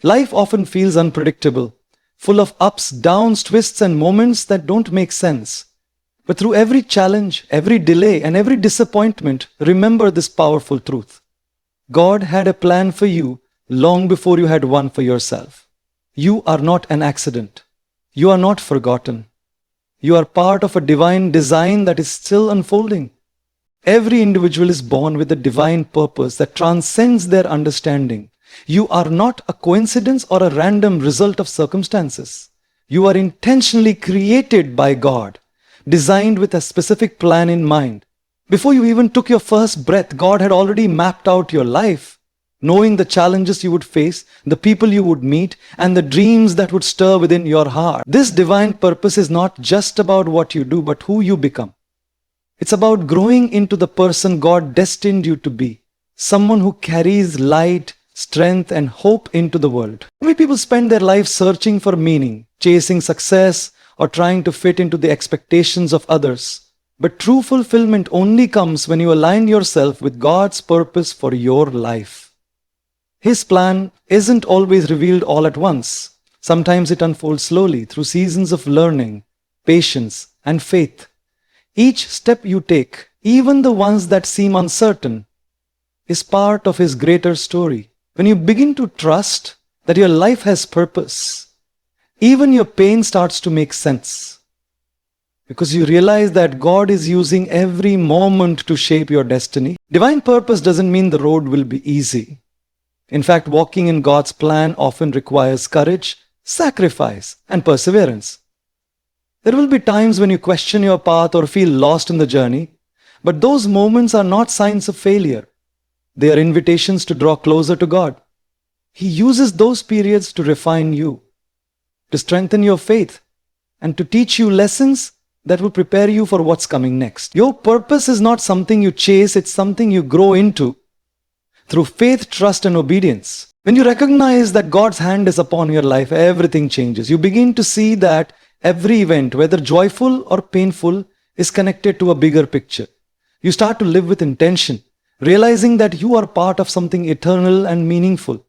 Life often feels unpredictable, full of ups, downs, twists, and moments that don't make sense. But through every challenge, every delay, and every disappointment, remember this powerful truth. God had a plan for you long before you had one for yourself. You are not an accident. You are not forgotten. You are part of a divine design that is still unfolding. Every individual is born with a divine purpose that transcends their understanding. You are not a coincidence or a random result of circumstances. You are intentionally created by God, designed with a specific plan in mind. Before you even took your first breath, God had already mapped out your life, knowing the challenges you would face, the people you would meet, and the dreams that would stir within your heart. This divine purpose is not just about what you do, but who you become. It's about growing into the person God destined you to be, someone who carries light, strength, and hope into the world. Many people spend their life searching for meaning, chasing success, or trying to fit into the expectations of others. But true fulfillment only comes when you align yourself with God's purpose for your life. His plan isn't always revealed all at once. Sometimes it unfolds slowly through seasons of learning, patience, and faith. Each step you take, even the ones that seem uncertain, is part of His greater story. When you begin to trust that your life has purpose, even your pain starts to make sense. Because you realize that God is using every moment to shape your destiny. Divine purpose doesn't mean the road will be easy. In fact, walking in God's plan often requires courage, sacrifice, and perseverance. There will be times when you question your path or feel lost in the journey, but those moments are not signs of failure. They are invitations to draw closer to God. He uses those periods to refine you, to strengthen your faith, and to teach you lessons that will prepare you for what's coming next. Your purpose is not something you chase, it's something you grow into through faith, trust, and obedience. When you recognize that God's hand is upon your life, everything changes. You begin to see that every event, whether joyful or painful, is connected to a bigger picture. You start to live with intention, realizing that you are part of something eternal and meaningful.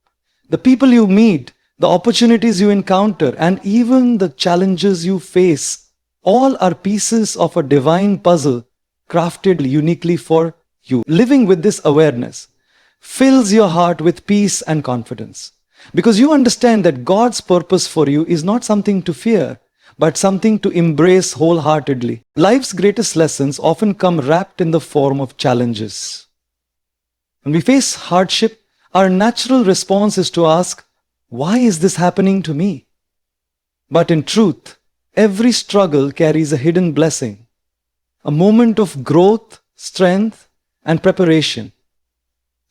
The people you meet, the opportunities you encounter, and even the challenges you face, all are pieces of a divine puzzle crafted uniquely for you. Living with this awareness fills your heart with peace and confidence, because you understand that God's purpose for you is not something to fear, but something to embrace wholeheartedly. Life's greatest lessons often come wrapped in the form of challenges. When we face hardship, our natural response is to ask, why is this happening to me? But in truth, every struggle carries a hidden blessing, a moment of growth, strength, and preparation.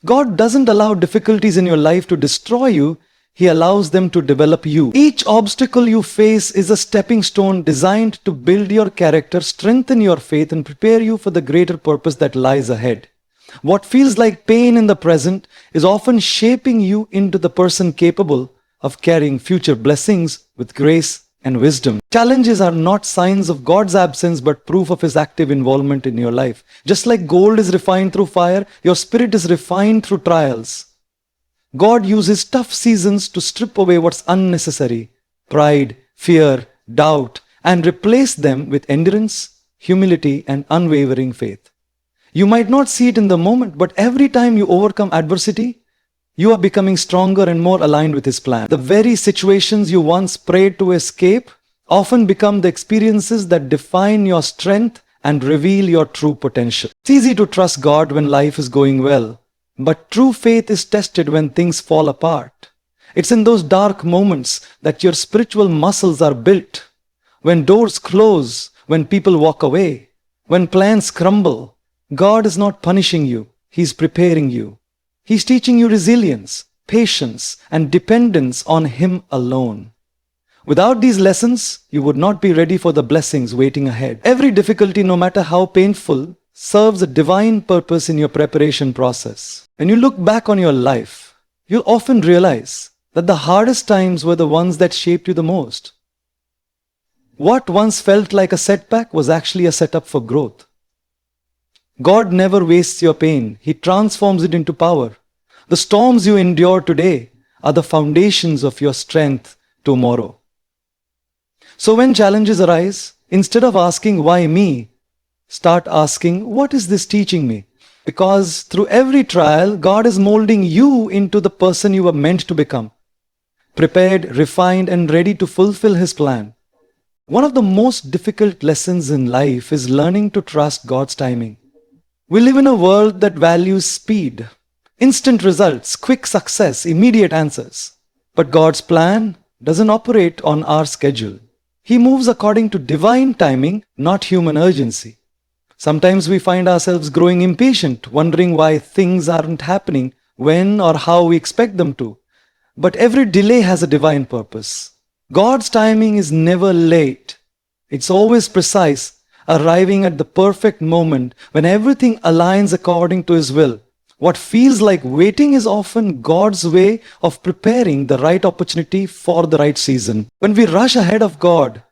God doesn't allow difficulties in your life to destroy you. He allows them to develop you. Each obstacle you face is a stepping stone designed to build your character, strengthen your faith, and prepare you for the greater purpose that lies ahead. What feels like pain in the present is often shaping you into the person capable of carrying future blessings with grace and wisdom. Challenges are not signs of God's absence, but proof of His active involvement in your life. Just like gold is refined through fire, your spirit is refined through trials. God uses tough seasons to strip away what's unnecessary, pride, fear, doubt, and replace them with endurance, humility, and unwavering faith. You might not see it in the moment, but every time you overcome adversity, you are becoming stronger and more aligned with His plan. The very situations you once prayed to escape often become the experiences that define your strength and reveal your true potential. It's easy to trust God when life is going well, but true faith is tested when things fall apart. It's in those dark moments that your spiritual muscles are built. When doors close, when people walk away, when plans crumble, God is not punishing you, He's preparing you. He's teaching you resilience, patience, and dependence on Him alone. Without these lessons, you would not be ready for the blessings waiting ahead. Every difficulty, no matter how painful, serves a divine purpose in your preparation process. When you look back on your life, you'll often realize that the hardest times were the ones that shaped you the most. What once felt like a setback was actually a setup for growth. God never wastes your pain. He transforms it into power. The storms you endure today are the foundations of your strength tomorrow. So when challenges arise, instead of asking why me, start asking what is this teaching me? Because through every trial, God is molding you into the person you were meant to become, prepared, refined, and ready to fulfill His plan. One of the most difficult lessons in life is learning to trust God's timing. We live in a world that values speed, instant results, quick success, immediate answers. But God's plan doesn't operate on our schedule. He moves according to divine timing, not human urgency. Sometimes we find ourselves growing impatient, wondering why things aren't happening when or how we expect them to. But every delay has a divine purpose. God's timing is never late. It's always precise, arriving at the perfect moment when everything aligns according to His will. What feels like waiting is often God's way of preparing the right opportunity for the right season. When we rush ahead of God,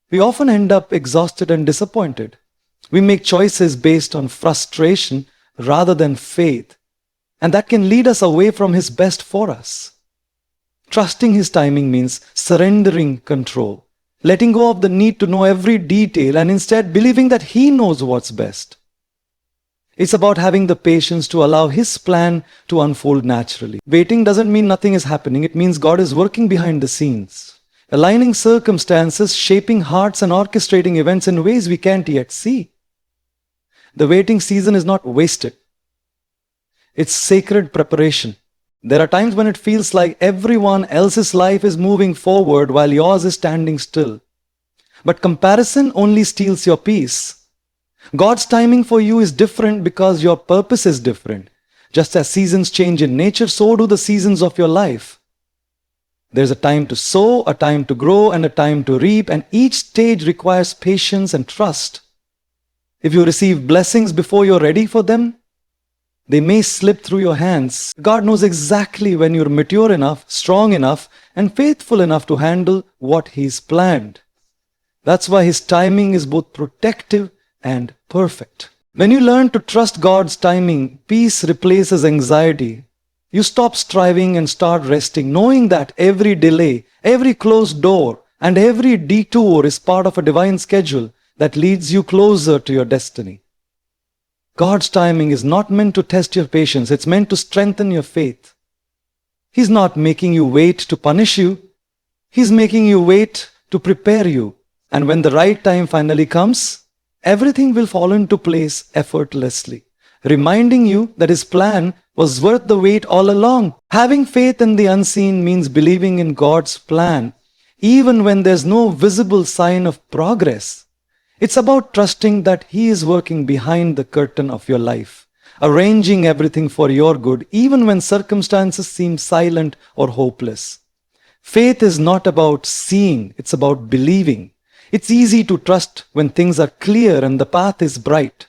we often end up exhausted and disappointed. We make choices based on frustration rather than faith, and that can lead us away from His best for us. Trusting His timing means surrendering control, letting go of the need to know every detail and instead believing that He knows what's best. It's about having the patience to allow His plan to unfold naturally. Waiting doesn't mean nothing is happening. It means God is working behind the scenes, aligning circumstances, shaping hearts, and orchestrating events in ways we can't yet see. The waiting season is not wasted. It's sacred preparation. There are times when it feels like everyone else's life is moving forward while yours is standing still. But comparison only steals your peace. God's timing for you is different because your purpose is different. Just as seasons change in nature, so do the seasons of your life. There's a time to sow, a time to grow, and a time to reap, and each stage requires patience and trust. If you receive blessings before you're ready for them, they may slip through your hands. God knows exactly when you're mature enough, strong enough, and faithful enough to handle what He's planned. That's why His timing is both protective and perfect. When you learn to trust God's timing, peace replaces anxiety. You stop striving and start resting, knowing that every delay, every closed door, and every detour is part of a divine schedule that leads you closer to your destiny. God's timing is not meant to test your patience, it's meant to strengthen your faith. He's not making you wait to punish you, He's making you wait to prepare you. And when the right time finally comes, everything will fall into place effortlessly, reminding you that His plan was worth the wait all along. Having faith in the unseen means believing in God's plan, even when there's no visible sign of progress. It's about trusting that He is working behind the curtain of your life, arranging everything for your good, even when circumstances seem silent or hopeless. Faith is not about seeing, it's about believing. It's easy to trust when things are clear and the path is bright.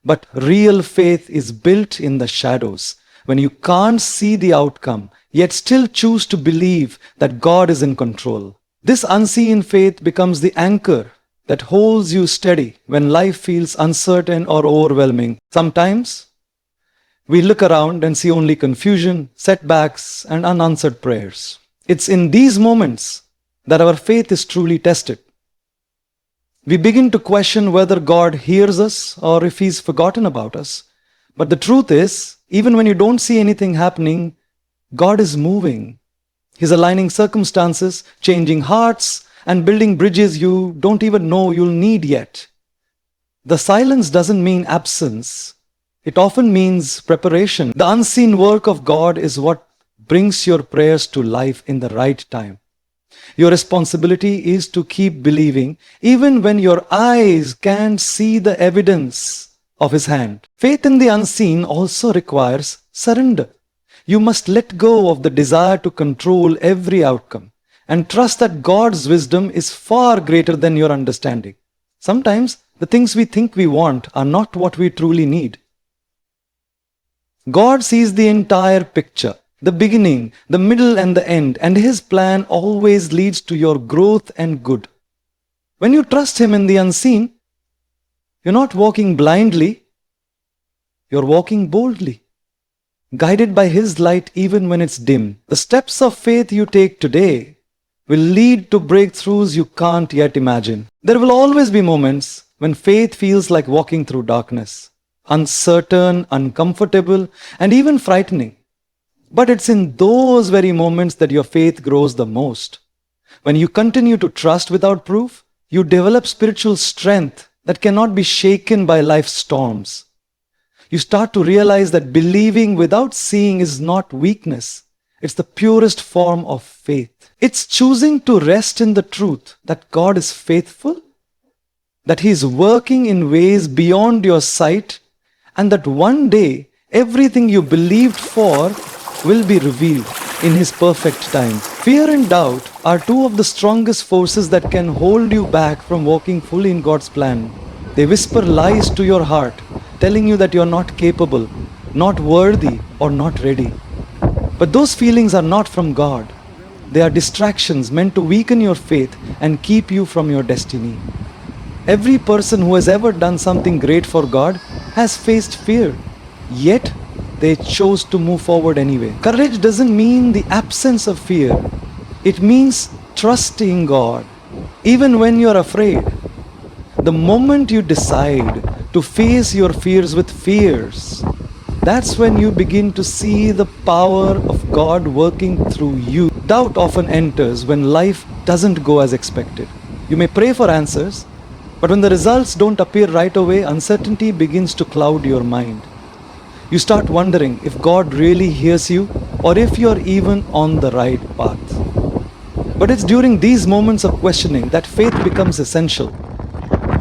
But real faith is built in the shadows, when you can't see the outcome, yet still choose to believe that God is in control. This unseen faith becomes the anchor that holds you steady when life feels uncertain or overwhelming. Sometimes, we look around and see only confusion, setbacks, and unanswered prayers. It's in these moments that our faith is truly tested. We begin to question whether God hears us or if He's forgotten about us. But the truth is, even when you don't see anything happening, God is moving. He's aligning circumstances, changing hearts, and building bridges you don't even know you'll need yet. The silence doesn't mean absence. It often means preparation. The unseen work of God is what brings your prayers to life in the right time. Your responsibility is to keep believing even when your eyes can't see the evidence of His hand. Faith in the unseen also requires surrender. You must let go of the desire to control every outcome and trust that God's wisdom is far greater than your understanding. Sometimes the things we think we want are not what we truly need. God sees the entire picture, the beginning, the middle, and the end, and His plan always leads to your growth and good. When you trust Him in the unseen, you're not walking blindly, you're walking boldly. guided by His light even when it's dim. The steps of faith you take today will lead to breakthroughs you can't yet imagine. There will always be moments when faith feels like walking through darkness, uncertain, uncomfortable, and even frightening. But it's in those very moments that your faith grows the most. When you continue to trust without proof, you develop spiritual strength that cannot be shaken by life's storms. You start to realize that believing without seeing is not weakness. It's the purest form of faith. It's choosing to rest in the truth that God is faithful, that He is working in ways beyond your sight, and that one day everything you believed for will be revealed in His perfect time. Fear and doubt are two of the strongest forces that can hold you back from walking fully in God's plan. They whisper lies to your heart, telling you that you're not capable, not worthy, or not ready. But those feelings are not from God. They are distractions meant to weaken your faith and keep you from your destiny. Every person who has ever done something great for God has faced fear, yet they chose to move forward anyway. Courage doesn't mean the absence of fear. It means trusting God, even when you're afraid. The moment you decide to face your fears with fears, that's when you begin to see the power of God working through you. Doubt often enters when life doesn't go as expected. You may pray for answers, but when the results don't appear right away, uncertainty begins to cloud your mind. You start wondering if God really hears you or if you're even on the right path. But it's during these moments of questioning that faith becomes essential.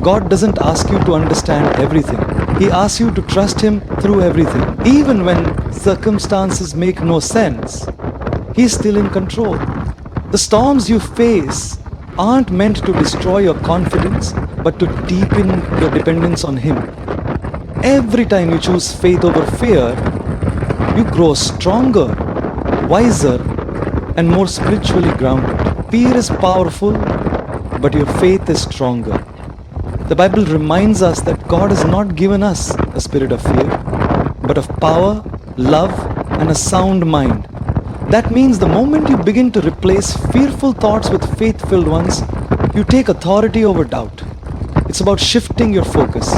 God doesn't ask you to understand everything. He asks you to trust Him through everything. Even when circumstances make no sense, He's still in control. The storms you face aren't meant to destroy your confidence, but to deepen your dependence on Him. Every time you choose faith over fear, you grow stronger, wiser, and more spiritually grounded. Fear is powerful, but your faith is stronger. The Bible reminds us that God has not given us a spirit of fear, but of power, love, and a sound mind. That means the moment you begin to replace fearful thoughts with faith-filled ones, you take authority over doubt. It's about shifting your focus.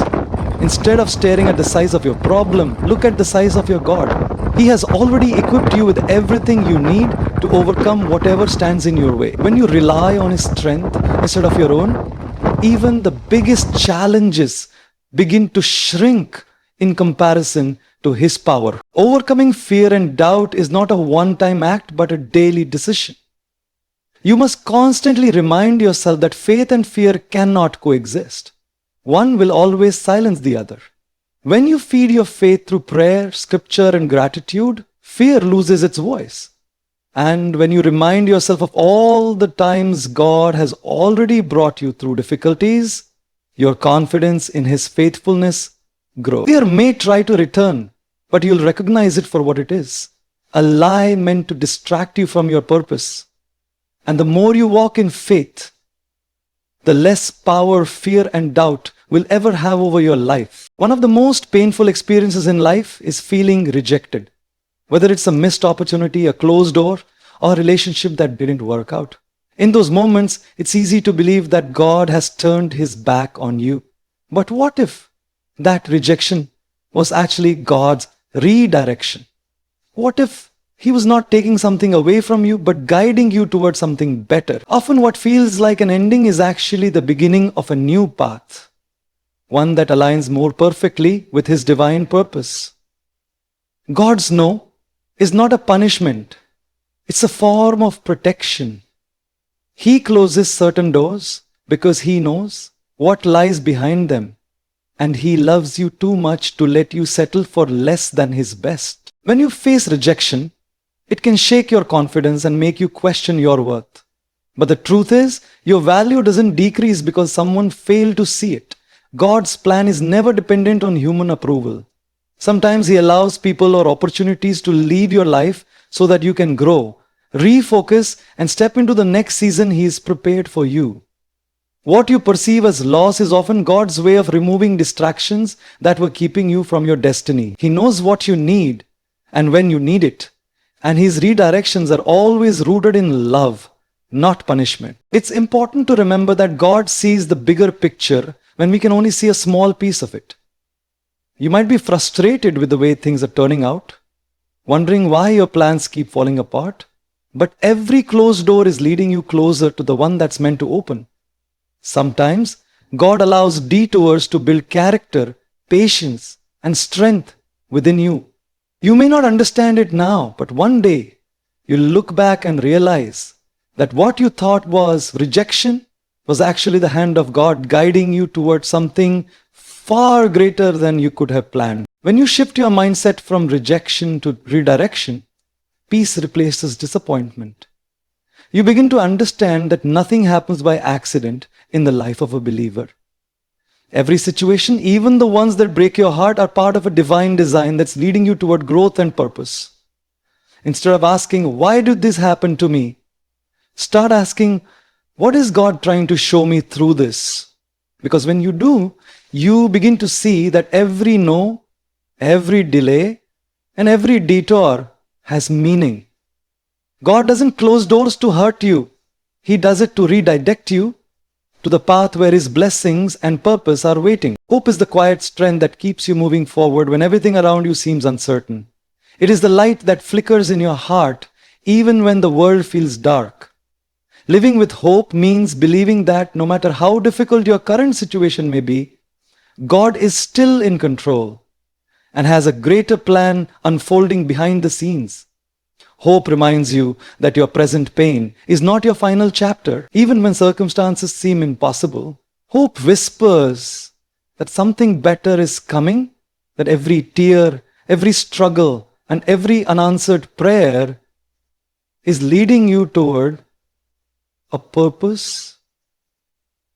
Instead of staring at the size of your problem, look at the size of your God. He has already equipped you with everything you need to overcome whatever stands in your way. When you rely on His strength instead of your own, even the biggest challenges begin to shrink in comparison to His power. Overcoming fear and doubt is not a one-time act, but a daily decision. You must constantly remind yourself that faith and fear cannot coexist. One will always silence the other. When you feed your faith through prayer, scripture, and gratitude, fear loses its voice. And when you remind yourself of all the times God has already brought you through difficulties, your confidence in His faithfulness grows. Fear may try to return, but you'll recognize it for what it is: a lie meant to distract you from your purpose. And the more you walk in faith, the less power fear and doubt will ever have over your life. One of the most painful experiences in life is feeling rejected. Whether it's a missed opportunity, a closed door, or a relationship that didn't work out. In those moments, it's easy to believe that God has turned His back on you. But what if that rejection was actually God's redirection? What if He was not taking something away from you, but guiding you towards something better? Often what feels like an ending is actually the beginning of a new path, one that aligns more perfectly with His divine purpose. God's no is not a punishment. It's a form of protection. He closes certain doors because He knows what lies behind them, and He loves you too much to let you settle for less than His best. When you face rejection, it can shake your confidence and make you question your worth. But the truth is, your value doesn't decrease because someone failed to see it. God's plan is never dependent on human approval. Sometimes He allows people or opportunities to leave your life so that you can grow, refocus, and step into the next season He is prepared for you. What you perceive as loss is often God's way of removing distractions that were keeping you from your destiny. He knows what you need, and when you need it. And His redirections are always rooted in love, not punishment. It's important to remember that God sees the bigger picture when we can only see a small piece of it. You might be frustrated with the way things are turning out, wondering why your plans keep falling apart, but every closed door is leading you closer to the one that's meant to open. Sometimes God allows detours to build character, patience, and strength within you. You may not understand it now, but one day you'll look back and realize that what you thought was rejection was actually the hand of God guiding you towards something far greater than you could have planned. When you shift your mindset from rejection to redirection, peace replaces disappointment. You begin to understand that nothing happens by accident in the life of a believer. Every situation, even the ones that break your heart, are part of a divine design that's leading you toward growth and purpose. Instead of asking, why did this happen to me? Start asking, what is God trying to show me through this? Because when you do, you begin to see that every no, every delay, and every detour has meaning. God doesn't close doors to hurt you. He does it to redirect you to the path where His blessings and purpose are waiting. Hope is the quiet strength that keeps you moving forward when everything around you seems uncertain. It is the light that flickers in your heart even when the world feels dark. Living with hope means believing that no matter how difficult your current situation may be, God is still in control and has a greater plan unfolding behind the scenes. Hope reminds you that your present pain is not your final chapter, even when circumstances seem impossible. Hope whispers that something better is coming, that every tear, every struggle, and every unanswered prayer is leading you toward a purpose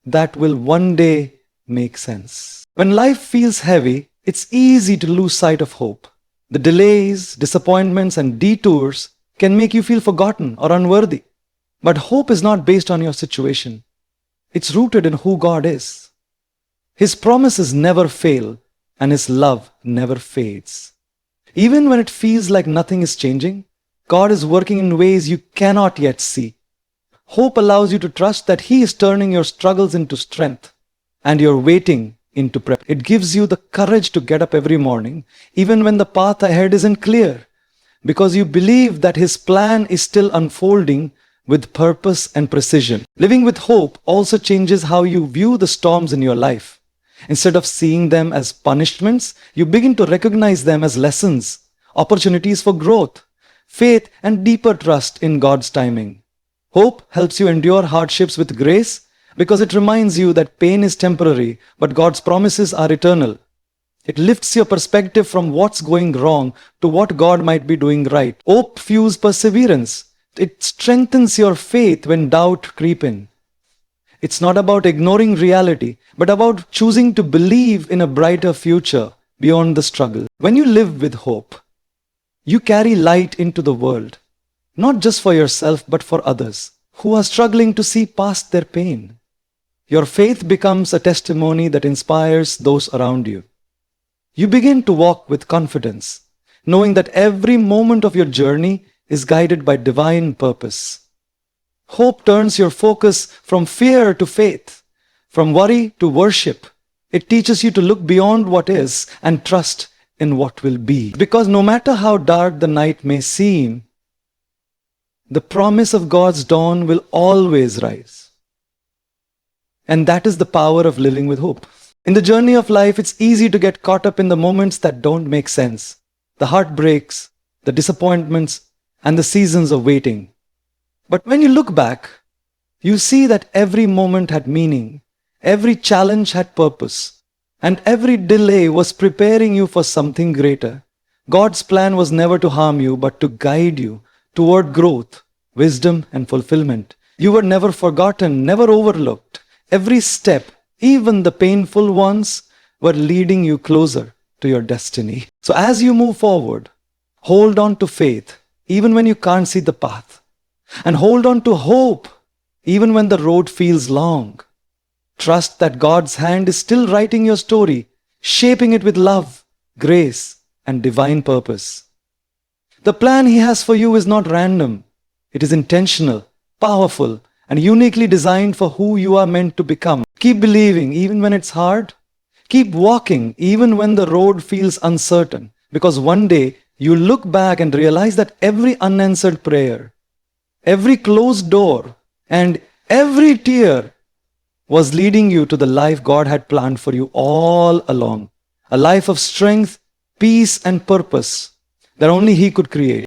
that will one day make sense. When life feels heavy, it's easy to lose sight of hope. The delays, disappointments, and detours can make you feel forgotten or unworthy. But hope is not based on your situation. It's rooted in who God is. His promises never fail, and His love never fades. Even when it feels like nothing is changing, God is working in ways you cannot yet see. Hope allows you to trust that He is turning your struggles into strength and your waiting into prep. It gives you the courage to get up every morning, even when the path ahead isn't clear, because you believe that His plan is still unfolding with purpose and precision. Living with hope also changes how you view the storms in your life. Instead of seeing them as punishments, you begin to recognize them as lessons, opportunities for growth, faith, and deeper trust in God's timing. Hope helps you endure hardships with grace because it reminds you that pain is temporary, but God's promises are eternal. It lifts your perspective from what's going wrong to what God might be doing right. Hope fuels perseverance. It strengthens your faith when doubt creeps in. It's not about ignoring reality, but about choosing to believe in a brighter future beyond the struggle. When you live with hope, you carry light into the world, not just for yourself, but for others who are struggling to see past their pain. Your faith becomes a testimony that inspires those around you. You begin to walk with confidence, knowing that every moment of your journey is guided by divine purpose. Hope turns your focus from fear to faith, from worry to worship. It teaches you to look beyond what is and trust in what will be. Because no matter how dark the night may seem, the promise of God's dawn will always rise. And that is the power of living with hope. In the journey of life, it's easy to get caught up in the moments that don't make sense, the heartbreaks, the disappointments, and the seasons of waiting. But when you look back, you see that every moment had meaning, every challenge had purpose, and every delay was preparing you for something greater. God's plan was never to harm you, but to guide you toward growth, wisdom, and fulfillment. You were never forgotten, never overlooked. Every step, even the painful ones, were leading you closer to your destiny. So as you move forward, hold on to faith, even when you can't see the path. And hold on to hope, even when the road feels long. Trust that God's hand is still writing your story, shaping it with love, grace, and divine purpose. The plan He has for you is not random. It is intentional, powerful, and uniquely designed for who you are meant to become. Keep believing even when it's hard. Keep walking even when the road feels uncertain. Because one day you'll look back and realize that every unanswered prayer, every closed door, and every tear was leading you to the life God had planned for you all along. A life of strength, peace, and purpose that only He could create.